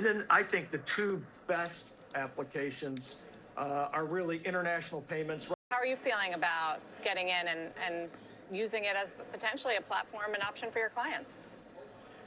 then I think the two best applications are really international payments. How are you feeling about getting in and using it as potentially a platform and option for your clients?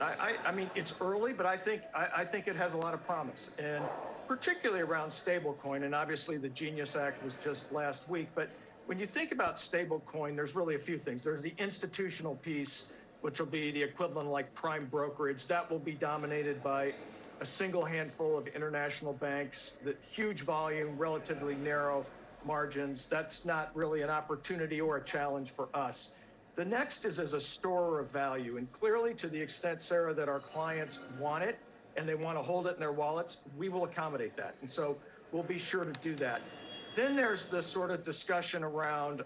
I mean, it's early, but I think it has a lot of promise, and particularly around stablecoin. And obviously, the Genius Act was just last week. But when you think about stablecoin, there's really a few things. There's the institutional piece, which will be the equivalent like prime brokerage. That will be dominated by a single handful of international banks. The huge volume, relatively narrow margins. That's not really an opportunity or a challenge for us. The next is as a storer of value. And clearly, to the extent, Sarah, that our clients want it and they want to hold it in their wallets, we will accommodate that. And so we'll be sure to do that. Then there's the sort of discussion around,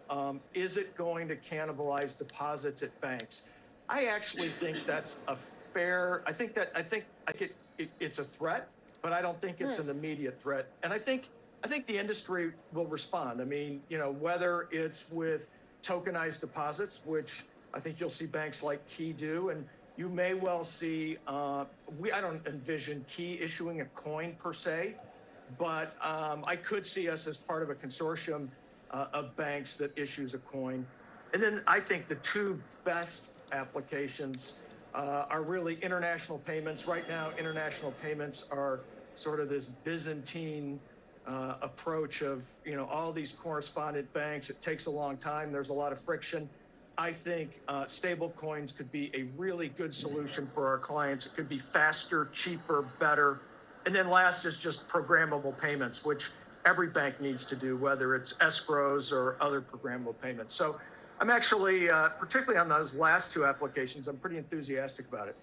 is it going to cannibalize deposits at banks? I actually think that's a fair, I think it's a threat, but I don't think it's an immediate threat. And I think the industry will respond. I mean, whether it's with tokenized deposits, which I think you'll see banks like Key do, and you may well see, I don't envision Key issuing a coin per se, but I could see us as part of a consortium of banks that issues a coin. And then I think the two best applications are really international payments. Right now, international payments are sort of this Byzantine approach of all these correspondent banks. It takes a long time. There's a lot of friction. I think stable coins could be a really good solution for our clients. It could be faster, cheaper, better. And then last is just programmable payments, which every bank needs to do, whether it's escrows or other programmable payments. So I'm actually, particularly on those last two applications, I'm pretty enthusiastic about it.